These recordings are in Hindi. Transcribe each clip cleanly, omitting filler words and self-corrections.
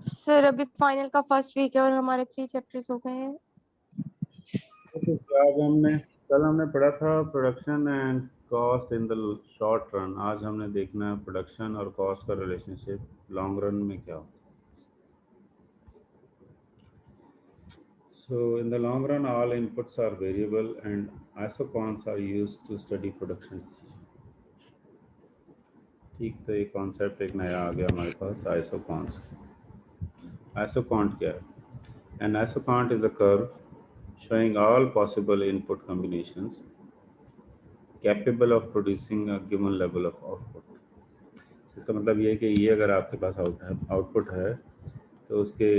सर अभी फाइनल का फर्स्ट वीक है और हमारे 3 चैप्टर्स हो गए हैं। तो कल हमने पढ़ा था production and cost in the short run. आज हमने देखना है प्रोडक्शन और कॉस्ट का रिलेशनशिप लॉन्ग रन में क्या होता है। So in the long run all inputs are variable and isoquants are used to study production decision. ठीक, तो ये कॉन्सेप्ट एक नया आ गया हमारे पास, आइसोकॉन्स। आइसोकॉन्ट क्या है? An isocost is a curve showing all possible input combinations capable of producing a given level of output। इसका मतलब ये है कि ये अगर आपके पास आउटपुट है तो उसके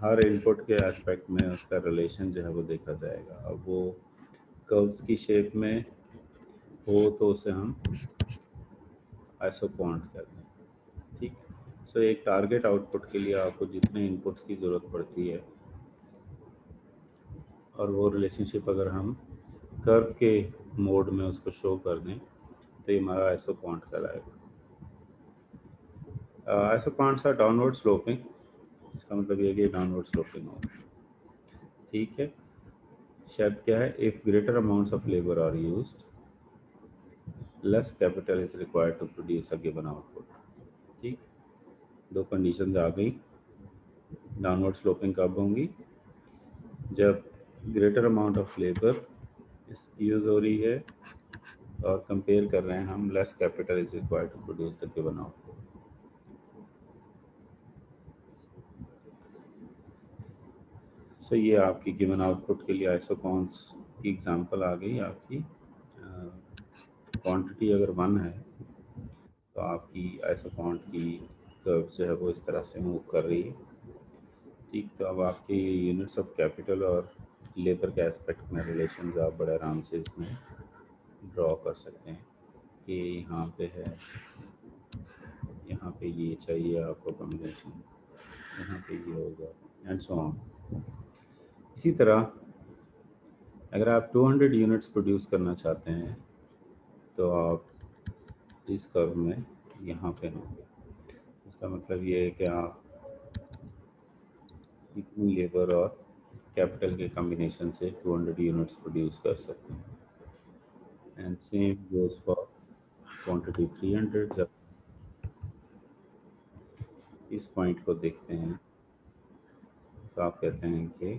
हर इनपुट के एस्पेक्ट में उसका रिलेशन जो है वो देखा जाएगा। अब वो कर्व्स की शेप में हो तो उसे हम आइसोकॉन्ट कहते हैं। ठीक, सो एक टारगेट आउटपुट के लिए आपको जितने इनपुट्स की ज़रूरत पड़ती है और वो रिलेशनशिप अगर हम कर्व के मोड में उसको शो कर दें तो ये हमारा आइसोकॉन्ट कहलाएगा। आइसोकॉन्ट्स आर डाउनवर्ड स्लोपिंग। इसका मतलब ये कि डाउनवर्ड स्लोपिंग होगा। ठीक है, शर्त क्या है? If greater amounts of labour are used less capital is required to produce a given output. ठीक, दो कंडीशंस आ गई। डाउनवर्ड स्लोपिंग कब होंगी? जब greater amount of labour use हो रही है और कंपेयर कर रहे हैं हम, less capital is required to produce the given output. So ये आपकी गिवन आउटपुट के लिए आइसोकॉन्स की एग्जांपल आ गई आपकी। क्वांटिटी अगर 1 है तो आपकी आइसोकॉन्ट की कर्व जो है वो इस तरह से मूव कर रही है। ठीक, तो अब आपके यूनिट्स ऑफ कैपिटल और लेबर के एस्पेक्ट में रिलेशंस आप बड़े आराम से इसमें ड्रॉ कर सकते हैं कि यहाँ पे है, यहाँ पे ये चाहिए आपको कॉम्बिनेशन, यहाँ पे ये होगा एंड सो ऑन। इसी तरह अगर आप 200 यूनिट्स प्रोड्यूस करना चाहते हैं तो आप इस कर्व में यहाँ पे होंगे। इसका मतलब ये है कि आप इतनी लेबर और कैपिटल के कॉम्बिनेशन से 200 यूनिट्स प्रोड्यूस कर सकते हैं। And same goes for quantity 300। जब इस पॉइंट को देखते हैं तो आप कहते हैं कि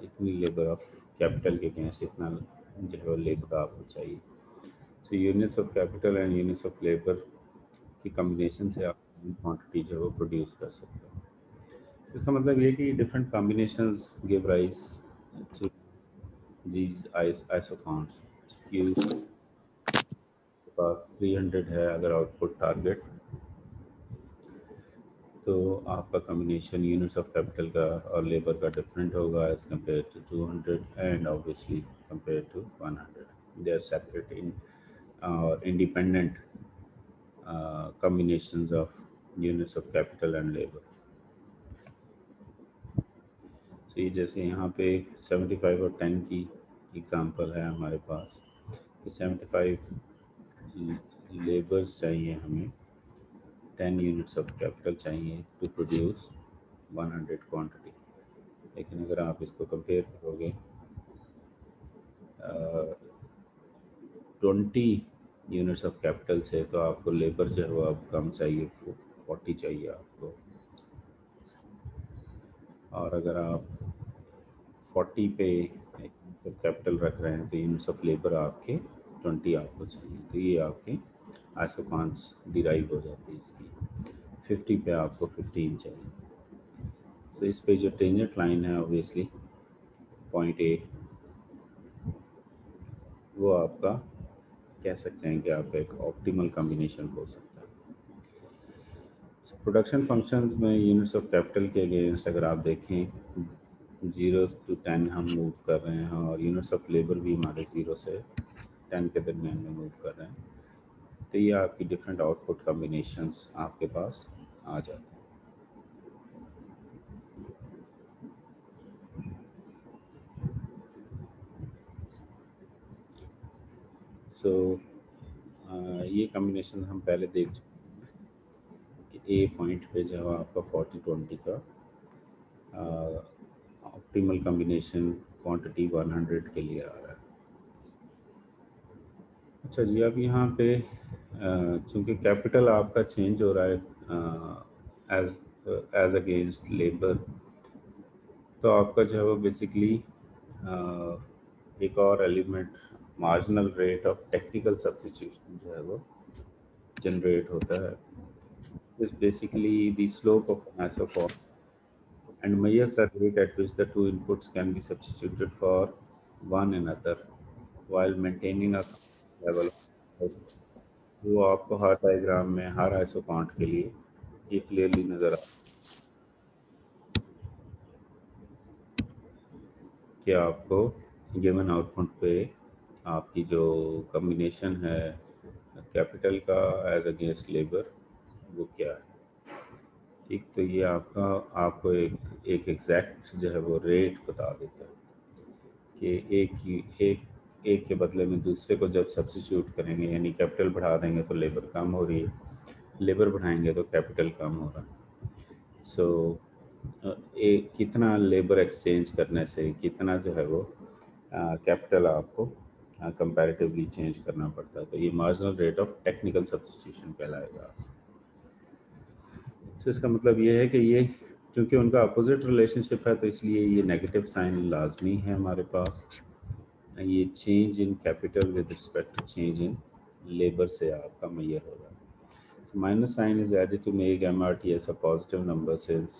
इतनी लेबर ऑफ कैपिटल के अगेंस्ट इतना जो है लेबर आपको चाहिए। So units of capital and units of labour की कॉम्बिनेशन से आप क्वांटिटी जो है वो प्रोड्यूस कर सकते हैं। इसका मतलब ये कि different combinations give rise to these isoquants. कि पास 300 है अगर आउटपुट टारगेट, तो आपका कॉम्बिनेशन यूनिट्स ऑफ कैपिटल का और लेबर का डिफरेंट होगा as compare to 200 and obviously compare to 100। They are separate in और independent combinations of units of capital and labor। तो ये जैसे यहाँ पे 75 और 10 की एग्जांपल है हमारे पास कि 75 लेबर्स चाहिए हमें, 10 यूनिट्स ऑफ कैपिटल चाहिए टू प्रोड्यूस 100 क्वांटिटी। लेकिन अगर आप इसको कंपेयर करोगे 20 यूनिट्स ऑफ कैपिटल से तो आपको लेबर जो है वो अब कम चाहिए, 40 चाहिए आपको। और अगर आप 40 पे कैपिटल रख रहे हैं तो यूनिट्स ऑफ लेबर आपके 20 आपको चाहिए। तो ये आपके आइसोकॉन्स डिराइव हो जाती है इसकी। 50 पे आपको 15 चाहिए। सो इस पे जो टेंजेंट लाइन है ऑब्वियसली पॉइंट ए, वो आपका कह सकते हैं कि आपका एक ऑप्टिमल कॉम्बिनेशन हो सकता है। प्रोडक्शन फंक्शंस में यूनिट्स ऑफ कैपिटल के अगेंस्ट अगर आप देखें 0 to 10 हम मूव कर रहे हैं और यूनिट्स ऑफ लेबर भी हमारे 0 से 10 के दरमियान में मूव कर रहे हैं। तो ये आपकी डिफरेंट आउटपुट कॉम्बिनेशंस आपके पास आ जाते हैं। सो ये कॉम्बिनेशन हम पहले देख चुके हैं कि ए पॉइंट पे जो है आपका 40-20 का ऑप्टिमल कॉम्बिनेशन क्वांटिटी 100 के लिए आ रहा है। अच्छा जी, अब यहाँ पे चूँकि कैपिटल आपका चेंज हो रहा है एज एज अगेंस्ट लेबर, तो आपका जो है वो बेसिकली एक और element marginal rate of technical substitution जो है वो जनरेट होता है। इस basically the slope of an isoform and measures the rate at which the two inputs can be substituted for one another while maintaining a level of output। वो आपको हर डायग्राम में हर आइसोकाउंट के लिए ये क्लियरली नज़र आ कि आपको गिवन आउटपुट पे आपकी जो कॉम्बिनेशन है कैपिटल का एज अगेंस्ट लेबर वो क्या है। ठीक, तो ये आपको एक एग्जैक्ट जो है वो रेट बता देता है कि एक के बदले में दूसरे को जब सब्स्टिट्यूट करेंगे, यानी कैपिटल बढ़ा देंगे तो लेबर कम हो रही है, लेबर बढ़ाएंगे तो कैपिटल कम हो रहा है। सो एक कितना लेबर एक्सचेंज करने से कितना जो है वो कैपिटल आपको कंपैरेटिवली चेंज करना पड़ता है, तो ये marginal rate of technical substitution कहलाएगा। तो इसका मतलब ये है कि ये क्योंकि उनका अपोजिट रिलेशनशिप है तो इसलिए ये नेगेटिव साइन लाजमी है हमारे पास। ये change in capital with respect to change in labour से आपका मेजर होगा। So minus sign is added to make MRTS a positive number since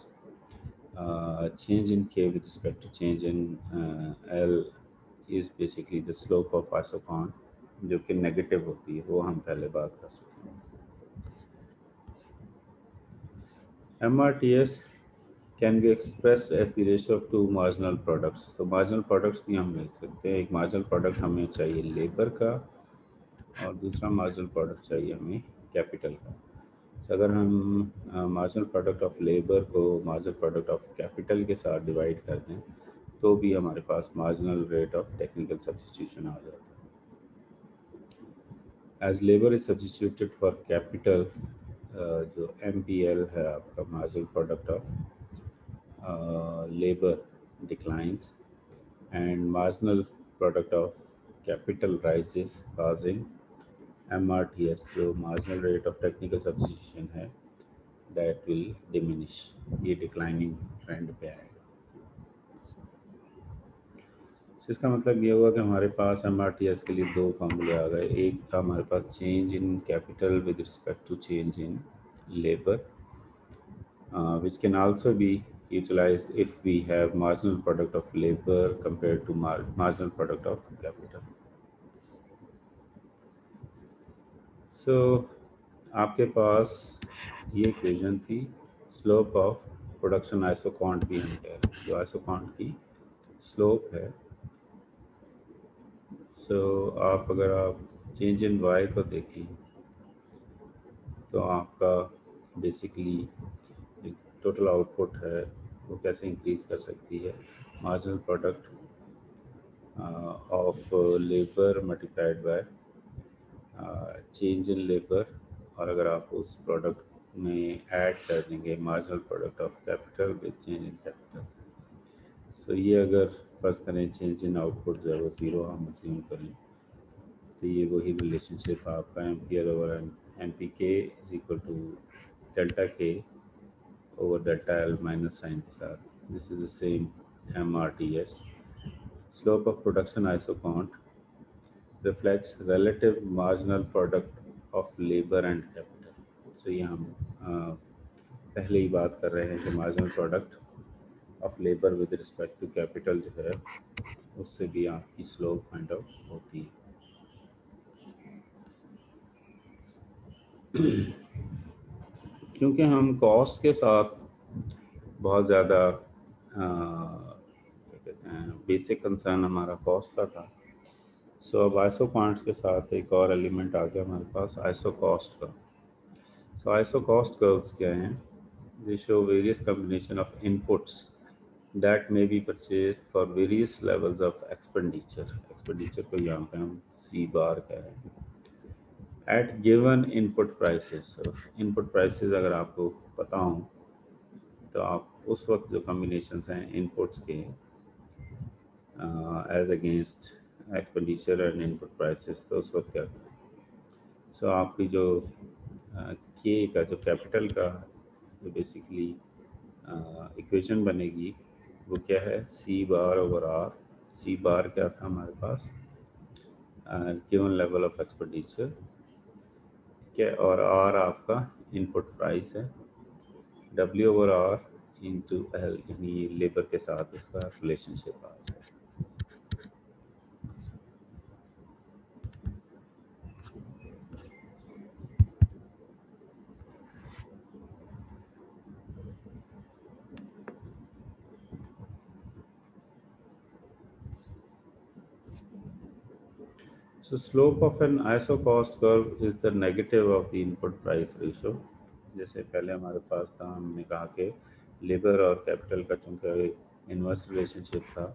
change in K with respect to change in L is basically the slope of isocon जो कि नेगेटिव होती है, वो हम पहले बात कर चुके हैं। MRTS can be expressed as the ratio of two marginal products। तो marginal products भी हम ले सकते हैं। एक marginal product हमें चाहिए लेबर का और दूसरा marginal product चाहिए हमें कैपिटल का। तो अगर हम मार्जिनल प्रोडक्ट ऑफ लेबर को मार्जिनल प्रोडक्ट ऑफ कैपिटल के साथ डिवाइड कर दें तो भी हमारे पास marginal rate of technical substitution आ जाता है। As labour is substituted for capital, जो MPL है आपका marginal product of labour declines and marginal product of capital rises causing MRTS जो marginal rate of technical substitution है that will diminish, ये डिक्लाइनिंग ट्रेंड पे आएगा। तो इसका मतलब ये हुआ कि हमारे पास MRTS के लिए दो फॉर्मूले आ गए। एक था हमारे पास change in capital with respect to change in labour which can also be utilized if we have marginal product of labor compared to marginal product of capital। So आपके पास ये इक्वेशन थी स्लोप ऑफ प्रोडक्शन आइसोकाउंट भी हम कह रहे हैं, जो आइसोकाउंट की स्लोप है। सो आप अगर आप चेंज इन वाई को देखें तो आपका बेसिकली टोटल आउटपुट है वो कैसे इंक्रीज कर सकती है, marginal product of labour multiplied by change in labour, और अगर आप उस प्रोडक्ट में ऐड कर देंगे marginal product of capital with change in capital. So ये अगर फर्स्ट करें चेंज इन आउटपुट जो है वो ज़ीरो हम अज्यूम करें तो ये वही रिलेशनशिप आपका MPL over MPK is equal to delta K over delta L minus sign के साथ। This is the same MRTS। Slope of production isoquant reflects relative marginal product of labor and capital। तो ये हम पहले ही बात कर रहे हैं कि marginal product of labour with respect to capital जो है उससे भी आपकी स्लोप फाइंड आउट होती है। क्योंकि हम कॉस्ट के साथ बहुत ज़्यादा क्या कहते हैं बेसिक कंसर्न हमारा कॉस्ट का था। सो अब आइसो क्वांट्स के साथ एक और एलिमेंट आ गया हमारे पास आइसो कॉस्ट का। सो आइसो कॉस्ट कर्व्स क्या हैं? They show various combination of inputs that may be purchase for various levels of expenditure. Expenditure को यहाँ पे हम C बार कह रहे हैं। At given input prices. Input prices अगर आपको पता हो तो आप उस वक्त जो कॉम्बिनेशंस हैं इनपुट्स के as against expenditure and input prices, तो उस वक्त क्या करें। सो आपकी जो के का जो कैपिटल का जो बेसिकली इक्वेशन बनेगी वो क्या है, सी बार ओवर आर। सी बार क्या था हमारे पास, गिवन लेवल ऑफ एक्सपेंडिचर, ठीक है, और आर आपका इनपुट प्राइस है, W over R into L, यानी लेबर के साथ इसका रिलेशनशिप आ जाए। So slope of an isocost curve is the negative of the input price ratio। जैसे पहले हमारे पास था, हमने कहा कि लेबर और कैपिटल का चूंकि इनवर्स रिलेशनशिप था,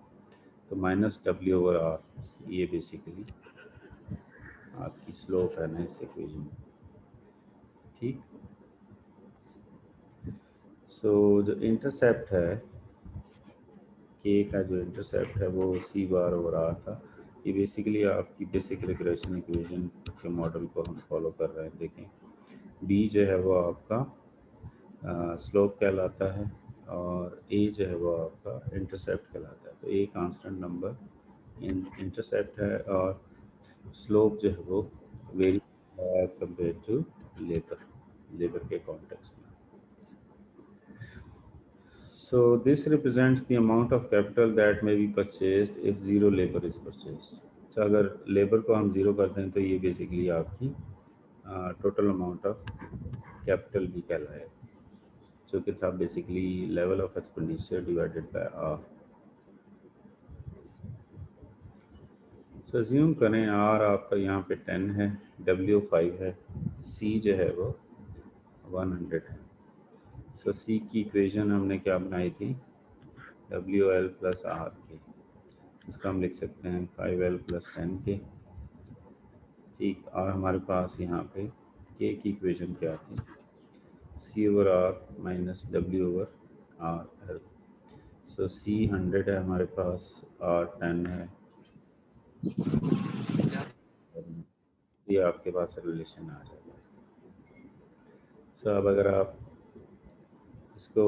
तो माइनस डब्ल्यू ओवर आर ये बेसिकली आपकी स्लोप है ना इस इक्वेशन, ठीक। सो जो इंटरसेप्ट है, के का जो इंटरसेप्ट है वो सी बार ओवर आर था। ये बेसिकली आपकी बेसिक रिग्रेशन इक्वेशन के मॉडल को हम फॉलो कर रहे हैं। देखें, बी जो है वो आपका स्लोप कहलाता है और ए जो है वो आपका इंटरसेप्ट कहलाता है। तो ए कांस्टेंट नंबर इंटरसेप्ट है और स्लोप जो है वो very as compare to labour के कॉन्टेक्स्ट में। So this represents the amount of capital that may be purchased if zero labor is purchased। तो अगर लेबर को हम ज़ीरो कर दें तो ये बेसिकली आपकी टोटल अमाउंट ऑफ कैपिटल भी कहलाएगा, जो कि था basically level of expenditure divided by R. So assume करें आर आपका यहाँ पे 10 है, डब्ल्यू 5 है, सी जो है वो 100 है। सो सी की इक्वेशन हमने क्या बनाई थी, डब्ल्यू एल प्लस आर के, इसका हम लिख सकते हैं 5L प्लस 10 के, ठीक। और हमारे पास यहाँ पे के की इक्वेशन क्या थी, C over R minus W over R L. So C 100 है हमारे पास, आर 10 है, ये आपके पास रिलेशन आ जाएगा। सो अब अगर आप इसको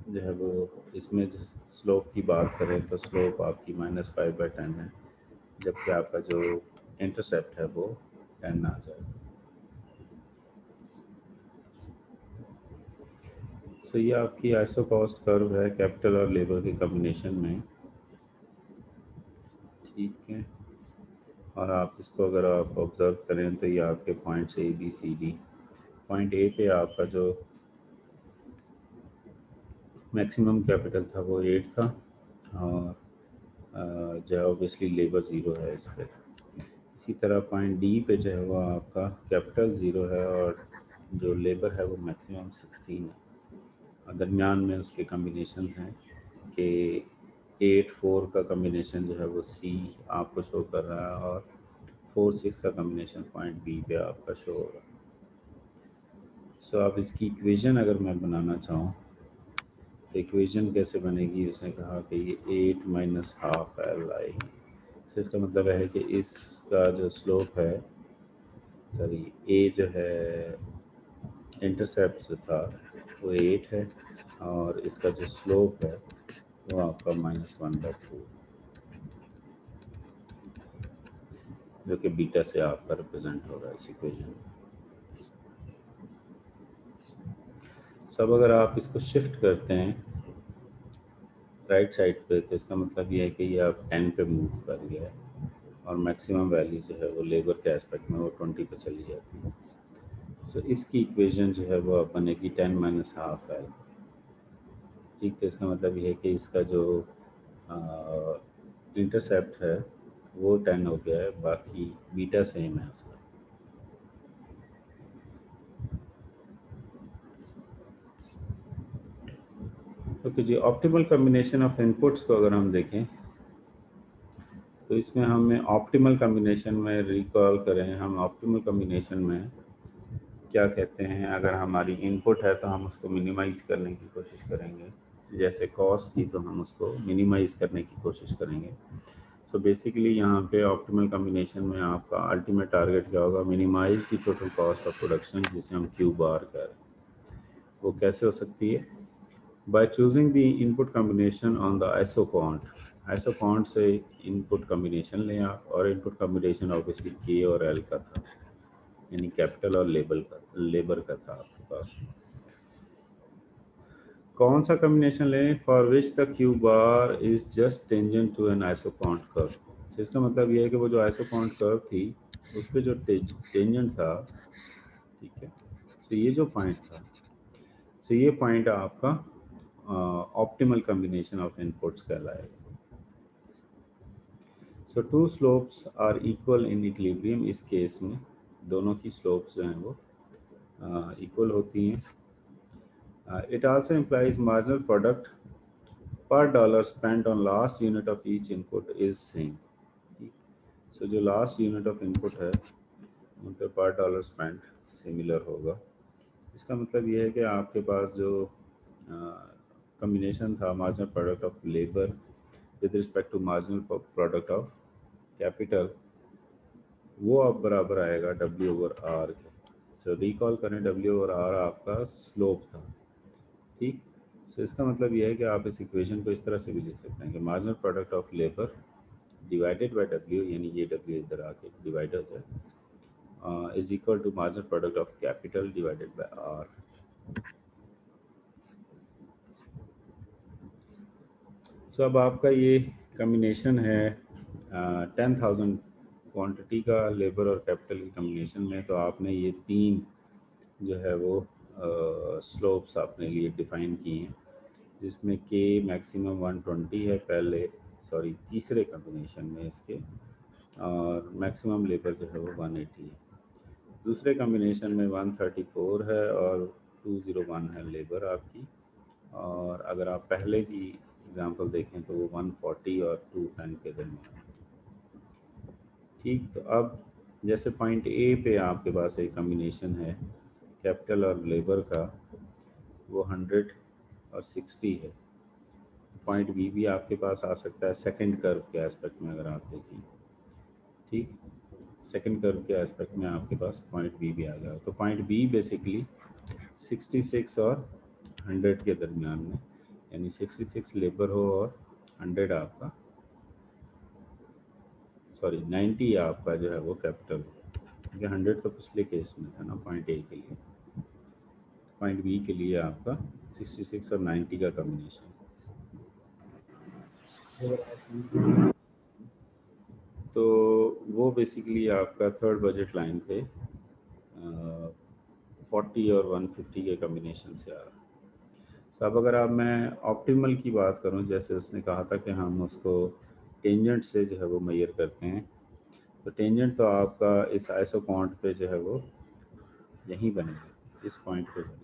जो है वो इसमें जिस स्लोप की बात करें तो स्लोप आपकी -5/10 है, जबकि आपका जो इंटरसेप्ट है वो 10 आ जाएगा। सो ये आपकी आइसोकॉस्ट कर्व है कैपिटल और लेबर के कॉम्बिनेशन में, ठीक है। और आप इसको अगर आप ऑब्जर्व करें तो ये आपके points A B C D, point A पे आपका जो मैक्सिमम कैपिटल था वो 8 था और जो है ऑब्वियसली लेबर ज़ीरो है इस पर। इसी तरह पॉइंट डी पे जो है वो आपका कैपिटल ज़ीरो है और जो लेबर है वो मैक्सिमम 16 है, और दरमियान में उसके कॉम्बिनेशन हैं कि 8-4 का कॉम्बिनेशन जो है वो सी आपको शो कर रहा है और 4-6 का कॉम्बिनेशन पॉइंट बी पे आपका शो हो रहा है। सो अब इसकी इक्वेशन अगर मैं बनाना चाहूँ तो इक्वेशन कैसे बनेगी, उसने कहा कि ये 8 माइनस हाफ एल आएगी। तो इसका मतलब है कि इसका जो स्लोप है, सॉरी ए जो है इंटरसेप्ट जो था वो 8 है और इसका जो स्लोप है वो आपका -1/2, जो कि बीटा से आपका रिप्रेजेंट हो रहा है इस इक्वेशन में। सब अगर आप इसको शिफ्ट करते हैं राइट साइड पे तो इसका मतलब ये है कि ये आप 10 पे मूव कर गया है और मैक्सिमम वैल्यू जो है वो लेबर के एस्पेक्ट में वो 20 पे चली जाती है। सो इसकी इक्वेशन जो है वो अब बनेगी 10 माइनस हाफ एल, ठीक। तो इसका मतलब ये है कि इसका जो इंटरसेप्ट है वो 10 हो गया है, बाकी बीटा सेम है उसका। Okay ji, optimal combination of inputs को अगर हम देखें तो तो इसमें हमें ऑप्टिमल कम्बिनेशन में रिकॉल करें, हम ऑप्टिमल कम्बिनेशन में क्या कहते हैं, अगर हमारी इनपुट है तो हम उसको मिनिमाइज़ करने की कोशिश करेंगे, जैसे कॉस्ट थी तो हम उसको मिनिमाइज़ करने की कोशिश करेंगे। सो बेसिकली यहाँ पे ऑप्टिमल कम्बिनेशन में आपका अल्टीमेट टारगेट क्या होगा, minimize the total cost of production, जिसे हम क्यू बार कह रहे हैं। वो कैसे हो सकती है, by choosing the input combination on the iso quant. Iso quant से इनपुट कम्बिनेशन लें आप, और इनपुट कम्बिनेशन ऑब्वियसली के और एल का था, यानी कैपिटल और लेबर का था आपके पास। कौन सा कम्बिनेशन लें, for which the Q bar is just tangent to an isoquant curve. इसका मतलब ये है कि वो जो आइसोकांट कर्व थी उस पर जो टेंजेंट था, ठीक है, तो ये जो पॉइंट था, तो ये पॉइंट आपका ऑप्टिमल कम्बिनेशन ऑफ इनपुट्स कहलाएगा। So two slopes are equal in equilibrium, इस केस में दोनों की स्लोप्स जो हैं वो इक्वल होती हैं। It also implies marginal product per dollar spent on last unit of each input is same. So जो last unit of input है उन पे per dollar spent similar होगा। इसका मतलब ये है कि आपके पास जो combination था marginal product of labor with respect to marginal product of capital, वो अब बराबर आएगा W/R के। So रिकॉल करें, W/R आपका स्लोप था, ठीक। सो इसका मतलब ये है कि आप इस इक्वेशन को इस तरह से भी लिख सकते हैं कि marginal product of labour divided by W, यानी ये डब्ल्यू इधर आके डिवाइडर्स है, is equal to marginal product of capital divided by R. So अब आपका ये कम्बिनेशन है 10,000 क्वांटिटी का लेबर और कैपिटल की कम्बिनेशन में, तो आपने ये तीन जो है वो स्लोप्स अपने लिए डिफाइन किए हैं, जिसमें के मैक्सिमम 120 है पहले, सॉरी तीसरे कम्बिनेशन में इसके, और मैक्सिमम लेबर जो है वो 180 है। दूसरे कम्बिनेशन में 134 है और 201 है लेबर आपकी, और अगर आप पहले की एग्जांपल देखें तो वो 140 और 210 के दरमियान, ठीक। तो अब जैसे पॉइंट ए पे आपके पास एक कम्बिनेशन है कैपिटल और लेबर का, वो 100 और 60 है। पॉइंट बी भी आपके पास आ सकता है सेकंड कर्व के एस्पेक्ट में, अगर आप देखें, ठीक, सेकंड कर्व के एस्पेक्ट में आपके पास पॉइंट बी भी आ जाएगा। तो पॉइंट बी बेसिकली 66 और 100 के दरमियान में, यानी 66 लेबर हो और 100 आपका, सॉरी 90 आपका जो है वो कैपिटल हो, क्योंकि 100 तो पिछले केस में था ना पॉइंट ए के लिए। पॉइंट बी के लिए आपका 66 और 90 का कम्बिनेशन। तो वो बेसिकली आपका थर्ड बजट लाइन पे 40 और 150 के कम्बिनेशन से आ रहा है। सब अगर आप मैं ऑप्टिमल की बात करूं, जैसे उसने कहा था कि हम उसको टेंजेंट से जो है वो मेजर करते हैं, तो टेंजेंट तो आपका इस आइसो पॉइंट पे जो है वो यहीं बनेगा, इस पॉइंट पे बनेगा।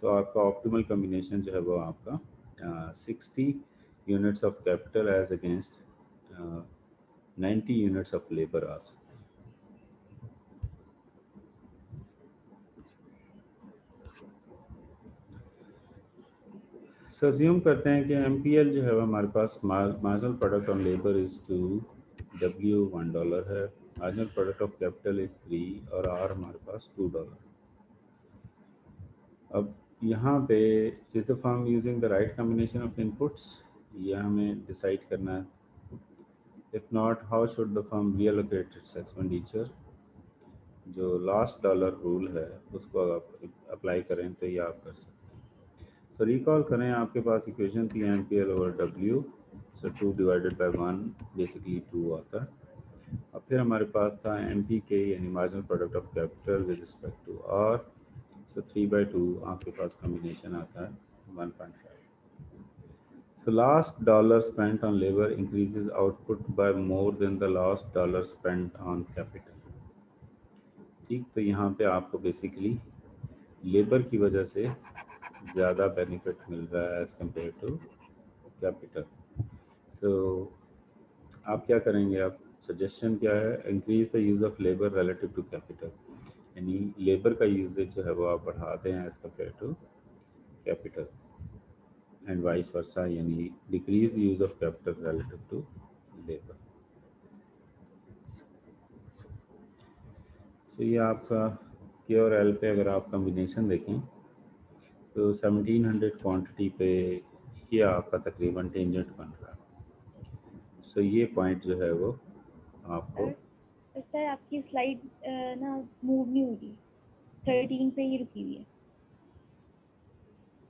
तो आपका ऑप्टिमल कम्बिनेशन जो है वो आपका 60 units of capital as against 90 units of labour आ सकते हैं। अज्यूम करते हैं कि MPL जो है वो हमारे पास marginal product on labour is 2, W $1 है, marginal product of capital is 3 और R हमारे पास $2। अब यहाँ पे is the firm using the right combination of inputs, ये हमें डिसाइड करना है। If not, how should the firm reallocate its expenditure. जो लास्ट डॉलर रूल है उसको आप अप्लाई करें तो ये आप कर सकते हैं। सो रिकॉल करें, आपके पास इक्वेशन थी MPL/W, so 2 divided by 1 basically 2 आता है। अब फिर हमारे पास था MPK यानी marginal product of capital with respect to R, so 3/2 आपके पास कॉम्बिनेशन आता है 1.5। So last dollar spent on labour increases output by more than the last dollar spent on capital, ठीक। तो यहाँ पे आपको बेसिकली लेबर की वजह से ज़्यादा बेनिफिट मिल रहा है as compare to capital. So आप क्या करेंगे, आप सजेशन क्या है, increase the use of labour relative to capital, यानी लेबर का यूजेज जो है वो आप बढ़ाते हैं as compare to capital, and vice versa, यानी decrease the use of capital relative to labour. So ये आपका के और एल पे अगर आप कम्बिनेशन देखें तो 1700 क्वांटिटी पे ये आपका तकरीबन टेंजेंट बन रहा है। सो ये पॉइंट जो है वो आपको, सर आपकी स्लाइड ना मूव नहीं हो रही, 13 पे ही रुकी हुई है।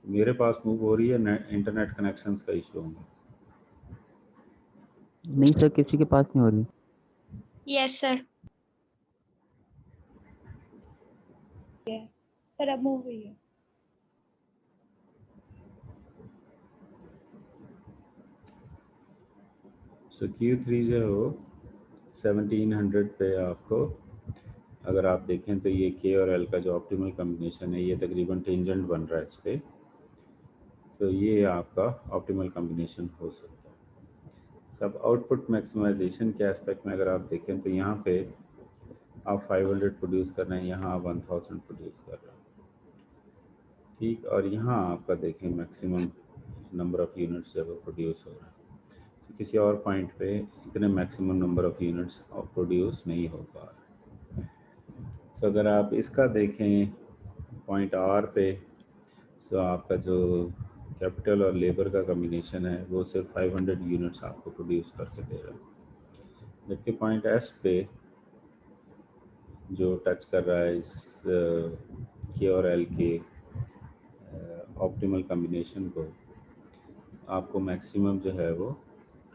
मेरे पास मूव हो रही है, इंटरनेट कनेक्शंस का इशू होंगे। नहीं सर, किसी के पास नहीं हो रही। Yes sir. सर अब मूव हुई है। सो Q3 जो है वो 1700 पे आपको अगर आप देखें तो ये के और एल का जो ऑप्टिमल कम्बिनेशन है ये तकरीबन टेंजेंट बन रहा है इस पर, तो ये आपका ऑप्टिमल कम्बिनेशन हो सकता है। सब आउटपुट मैक्सिमाइजेशन के एस्पेक्ट में अगर आप देखें तो यहाँ पे आप 500 प्रोड्यूस कर रहे हैं, यहाँ आप 1000 प्रोड्यूस कर रहे हैं, ठीक, और यहाँ आपका देखें मैक्सिमम नंबर ऑफ़ यूनिट्स जब प्रोड्यूस हो रहा है, तो किसी और पॉइंट पे इतने maximum number of units produce नहीं हो पा रहा। तो अगर आप इसका देखें पॉइंट आर पे, तो आपका जो कैपिटल और लेबर का कम्बिनेशन है वो सिर्फ 500 यूनिट्स आपको प्रोड्यूस करके दे रहा है, जबकि पॉइंट एस पे जो टच कर रहा है इस के और एल के ऑप्टिमल कम्बिनेशन को, आपको मैक्सिमम जो है वो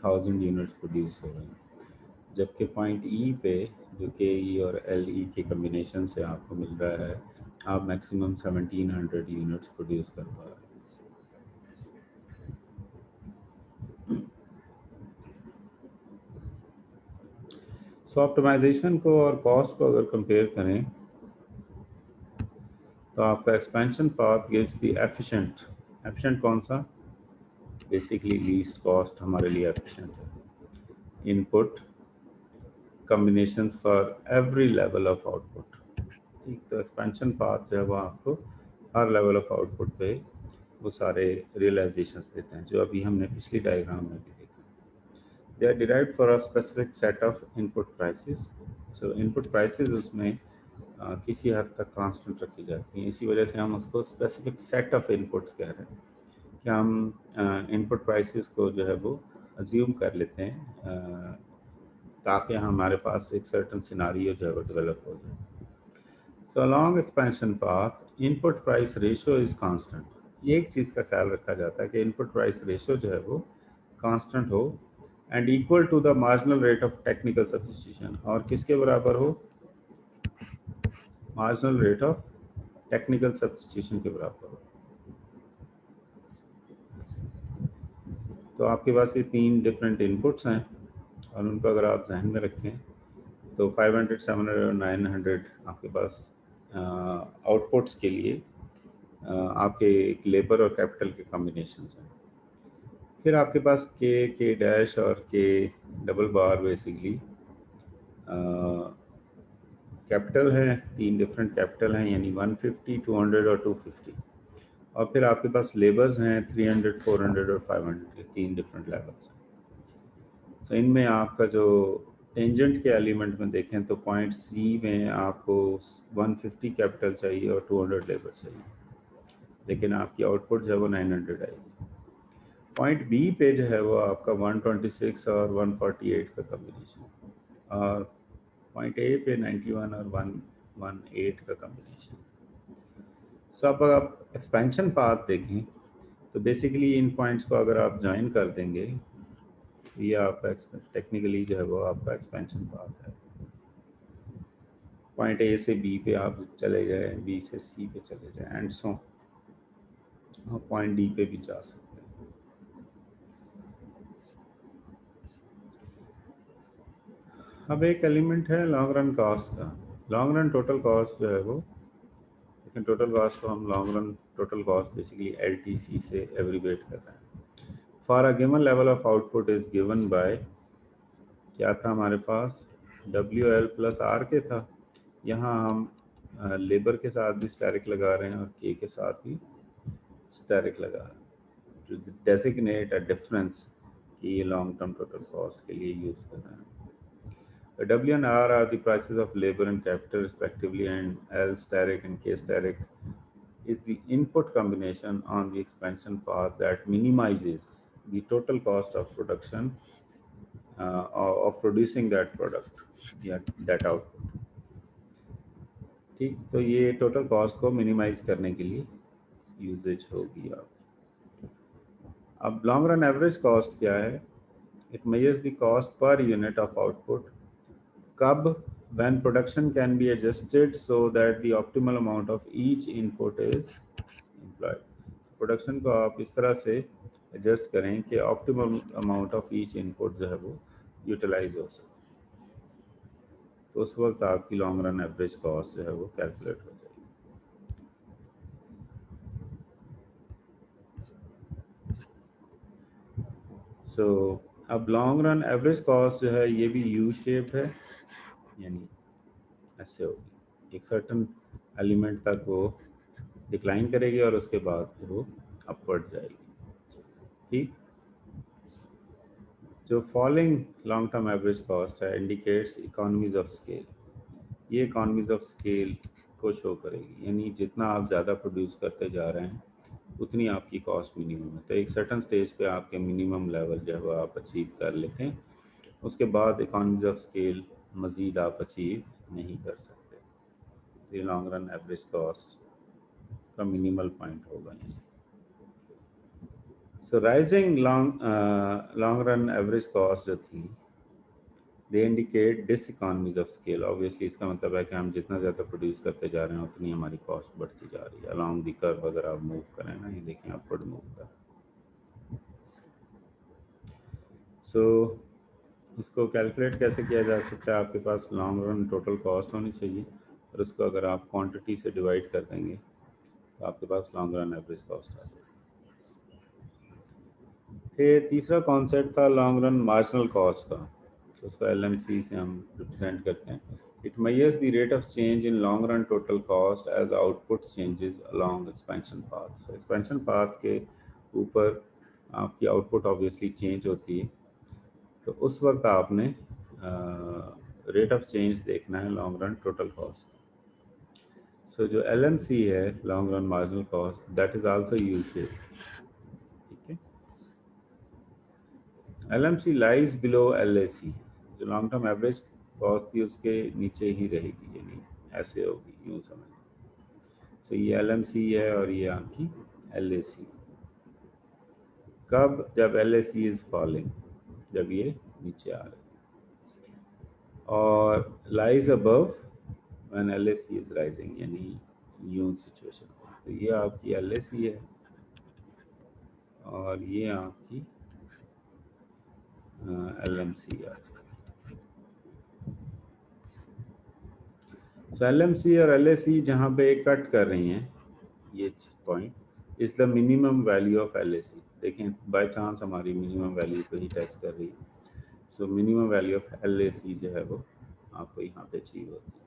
1000 यूनिट्स प्रोड्यूस हो रहे हैं, जबकि पॉइंट ई पे जो के ई और एल ई के कम्बिनेशन से आपको मिल रहा है आप मैक्सिमम 1700 यूनिट्स प्रोड्यूस कर पा रहे हैं। सो ऑप्टिमाइजेशन को और कॉस्ट को अगर कंपेयर करें तो आपका expansion path gives the efficient कौन सा, बेसिकली लीस्ट कॉस्ट हमारे लिए एफिशिएंट है, input combinations for every level of output, ठीक। तो एक्सपेंशन पाथ जो है वो आपको हर लेवल ऑफ आउटपुट पे वो सारे रियलाइजेशंस देते हैं, जो अभी हमने पिछली डायग्राम में भी देखा। They are derived for a specific set of input prices. So input prices उसमें किसी हद तक कांस्टेंट रखी जाती हैं, इसी वजह से हम उसको स्पेसिफिक सेट ऑफ इनपुट्स कह रहे हैं कि हम इनपुट प्राइसेस को जो है वो अज्यूम कर लेते हैं ताकि हमारे पास एक सर्टन सिनारियो जो है वो डेवलप हो जाए। So along expansion path input price ratio is constant, ये एक चीज़ का ख्याल रखा जाता है कि इनपुट प्राइस रेशियो जो है वो कांस्टेंट हो and equal to the marginal rate of technical substitution, और किसके बराबर हो, marginal rate of technical substitution के बराबर हो। तो आपके पास ये 3 डिफरेंट इनपुट्स हैं और उनको अगर आप जहन में रखें तो 500, 700 और 900 आपके पास आउटपुट्स के लिए आपके लेबर और कैपिटल के कॉम्बिनेशंस हैं। फिर आपके पास के डैश और के डबल बार बेसिकली कैपिटल है, 3 डिफरेंट कैपिटल हैं, यानी 150, 200 और 250, और फिर आपके पास लेबर्स हैं 300, 400 और 500 के 3 डिफरेंट लेवल्स हैं। सो इनमें आपका जो टेंजेंट के एलिमेंट में देखें तो पॉइंट सी में आपको 150 कैपिटल चाहिए और 200 लेबर चाहिए, लेकिन आपकी आउटपुट जो है वो 900 आएगी। पॉइंट बी पे जो है वो आपका 126 और 148 का कम्बिनेशन, और पॉइंट ए पे 91 और 118 का कम्बिनेशन। सो अब आप एक्सपेंशन पाथ देखें तो बेसिकली इन पॉइंट्स को अगर आप ज्वाइन कर देंगे ये आपका टेक्निकली जो है वो आपका एक्सपेंशन पाथ है। पॉइंट ए से बी पे आप चले जाए, बी से सी पे चले जाए एंड सो आप पॉइंट डी पे भी जा सकते हैं। अब एक एलिमेंट है लॉन्ग रन कॉस्ट का। लॉन्ग रन टोटल कॉस्ट जो है वो, लेकिन टोटल कॉस्ट को हम long run total cost basically LTC से एवरीवेट कर रहे हैं। For a given level of output is given by क्या था हमारे पास, WL प्लस आर के था, यहाँ हम लेबर के साथ भी स्टैरिक लगा रहे हैं और के के साथ भी स्टैरिक लगा रहे हैं टू डेसिग्नेट अ डिफरेंस कि ये लॉन्ग टर्म टोटल कॉस्ट के लिए यूज़ कर रहे हैं. W and R are the prices of labor and capital respectively, and L steric and K steric is the input combination on the expansion path that minimizes the total cost of production of producing that product या that output. ठीक, तो ये टोटल कॉस्ट को मिनिमाइज करने के लिए यूजेज होगी आपकी. अब लॉन्ग रन एवरेज कॉस्ट क्या है? It measures the cost per unit of output. कब? when production can be adjusted so that the optimal amount of each input is employed. Production को आप इस तरह से एडजस्ट करें कि optimum amount of each input जो है वो यूटिलाइज हो सके, तो उस वक्त आपकी लॉन्ग रन एवरेज कॉस्ट जो है वो कैलकुलेट हो जाएगी. सो अब लॉन्ग रन एवरेज कॉस्ट जो है ये भी यू शेप है, यानी ऐसे होगी, एक सर्टन एलिमेंट तक वो डिक्लाइन करेगी और उसके बाद फिर वो अपवर्ड जाएगी. ठीक, जो falling long term average cost है इंडिकेट्स इकोनॉमीज ऑफ स्केल. ये इकोनॉमीज ऑफ स्केल को शो करेगी, यानी जितना आप ज़्यादा प्रोड्यूस करते जा रहे हैं उतनी आपकी कॉस्ट मिनिमम है. तो एक सर्टन स्टेज पे आपके मिनिमम लेवल जो है वो आप अचीव कर लेते हैं, उसके बाद इकोनॉमीज ऑफ स्केल मज़ीद आप अचीव नहीं कर सकते. ये लॉन्ग रन एवरेज कॉस्ट का मिनिमल पॉइंट होगा. So rising long run average cost जो थी, they indicate diseconomies of scale. Obviously इसका मतलब है कि हम जितना ज़्यादा प्रोड्यूस करते जा रहे हैं उतनी हमारी कॉस्ट बढ़ती जा रही है. अलॉन्ग दी कर्व अगर आप मूव करें ना, ये देखें अपवर्ड मूव करें. सो इसको कैलकुलेट कैसे किया जा सकता है? आपके पास लॉन्ग रन टोटल कॉस्ट होनी चाहिए और उसको अगर आप क्वांटिटी से डिवाइड कर देंगे तो आपके पास लॉन्ग रन एवरेज कॉस्ट आ जाएगी. फिर तीसरा कॉन्सेप्ट था लॉन्ग रन मार्जिनल कॉस्ट का, तो उसको LMC से हम रिप्रेजेंट करते हैं. It measures the rate of change in long run total cost as output changes along expansion path. So expansion path के ऊपर आपकी आउटपुट ऑब्वियसली चेंज होती है, तो उस वक्त आपने रेट ऑफ चेंज देखना है लॉन्ग रन टोटल कॉस्ट. सो जो LMC है long run marginal cost, that is also U shape. ठीक है, LMC लाइज बिलो LAC. जो लॉन्ग टर्म एवरेज कॉस्ट थी उसके नीचे ही रहेगी, यानी ऐसे होगी, यूँ समझ. सो ये LMC है और ये आपकी LAC. कब? जब LAC इज फॉलिंग, जब ये नीचे आ रहे. और lies above when LAC is rising, यानी यूँ सिचुएशन. तो ये आपकी LAC है और ये आपकी LMC है. तो LMC और LAC जहाँ पे कट कर रही हैं, ये point is the minimum value of LAC. देखें बाय चांस हमारी मिनिमम वैल्यू को ही टच कर रही है. So minimum value of LAC जो है वो आपको यहाँ पे अचीव होती है.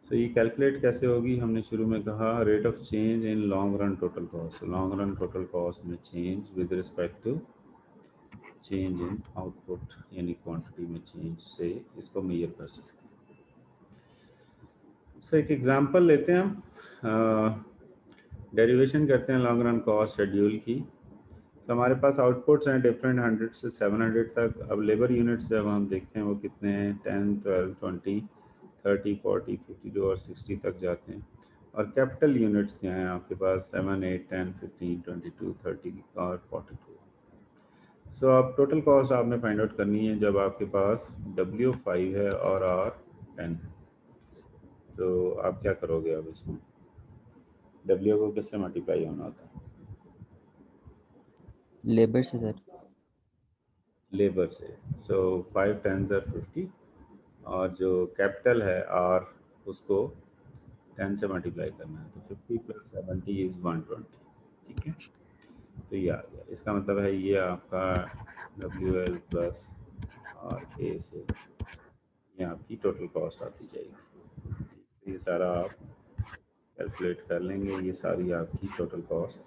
सो ये कैलकुलेट कैसे होगी? हमने शुरू में कहा rate of change in long run total cost. Long run total cost में change with respect to change in output, यानी क्वांटिटी में चेंज से इसको मेजर कर सकते हैं. सो एक एग्जांपल लेते हैं हम, डेरिवेशन करते हैं लॉन्ग रन कॉस्ट शेड्यूल की. तो हमारे पास आउटपुट्स हैं डिफरेंट 100 से 700 तक. अब लेबर यूनिट्स जब हम देखते हैं वो कितने हैं, 10, 12, 20, 30, 40, 52 और 60 तक जाते हैं. और कैपिटल यूनिट्स क्या हैं आपके पास, 7, 8, 10, 15, 22, 30 और 42. सो अब टोटल कॉस्ट आपने फाइंड आउट करनी है जब आपके पास W5 है और R10. तो आप क्या करोगे? अब इसमें W को किससे मल्टीप्लाई होना होता है? लेबर से सर. लेबर से. सो 5 10s are 50 और जो कैपिटल है R उसको 10 से मल्टीप्लाई करना है, तो 50 + 70 इज़ 120. ठीक है, तो ये आ गया. इसका मतलब है ये आपका WL प्लस RK से ये आपकी टोटल कॉस्ट आती जाएगी। ये सारा आप कैलकुलेट कर लेंगे, ये सारी आपकी टोटल कॉस्ट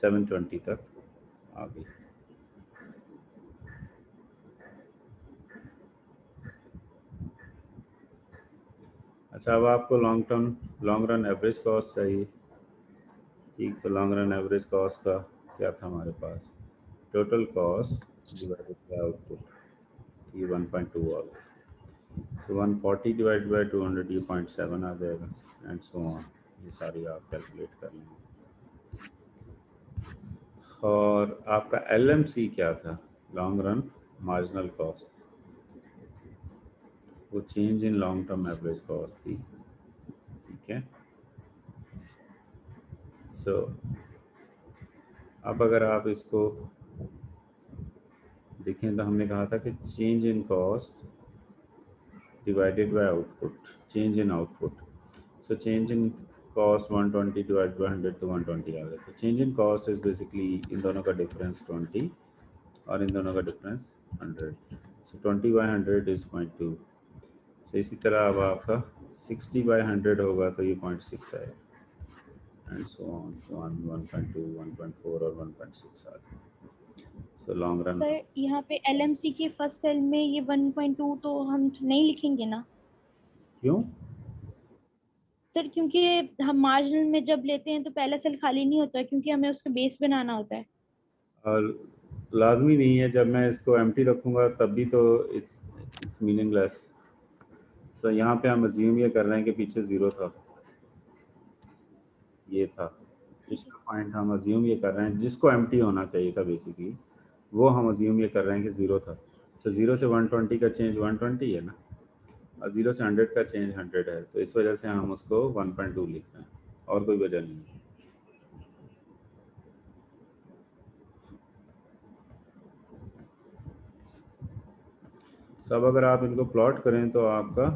720 तक आ गई। अच्छा, अब आपको लॉन्ग रन एवरेज कॉस्ट चाहिए। ठीक, तो लॉन्ग रन एवरेज कॉस्ट का क्या था हमारे पास, total cost divided by output, ये 1.2 आ गया। सो 140 डिवाइड बाय 200 ये 0.7 आ जाएगा एंड सो ऑन। ये सारी आप कैलकुलेट कर लेंगे। और आपका LMC क्या था, लॉन्ग रन मार्जिनल कॉस्ट, वो change in long term average cost थी। ठीक है, सो अब अगर आप इसको देखें तो हमने कहा था कि change in cost divided by output, change in output. So change in cost 120 divide by 100 तो 120 आ गया। तो change in cost is basically इन दोनों का डिफरेंस 20 और इन दोनों का difference 100। So 20 by 100 is 0.2। So इसी तरह अब आपका 60 बाय 100 होगा तो ये 0.6 है एंड सो ऑन 1.2 1.4 और 1.6 आ गया। So long run. सर यहाँ पे LMC के फर्स्ट सेल में ये 1.2 तो हम नहीं लिखेंगे ना क्यों? सर? क्योंकि हम मार्जिनल में जब लेते हैं तो पहला सेल खाली नहीं होता, क्योंकि हमें उसका बेस बनाना होता है। और लाजमी नहीं है, जब मैं इसको एम्प्टी रखूँगा तब भी तो इट्स मीनिंगलेस। सो यहाँ पे हम अज्यूम ये कर रहे हैं कि पीछे ज़ीरो था, ये था इसका पॉइंट। हम अज्यूम ये कर रहे हैं जिसको एम्प्टी होना चाहिए था बेसिकली, वो हम अज्यूम ये कर रहे हैं कि ज़ीरो था। सो ज़ीरो से 120 का चेंज 120 है ना, और 0 से 100 का चेंज 100 है, तो इस वजह से हम उसको 1.2 लिख रहे हैं, और कोई वजह नहीं है। तो अब अगर आप इनको प्लॉट करें तो आपका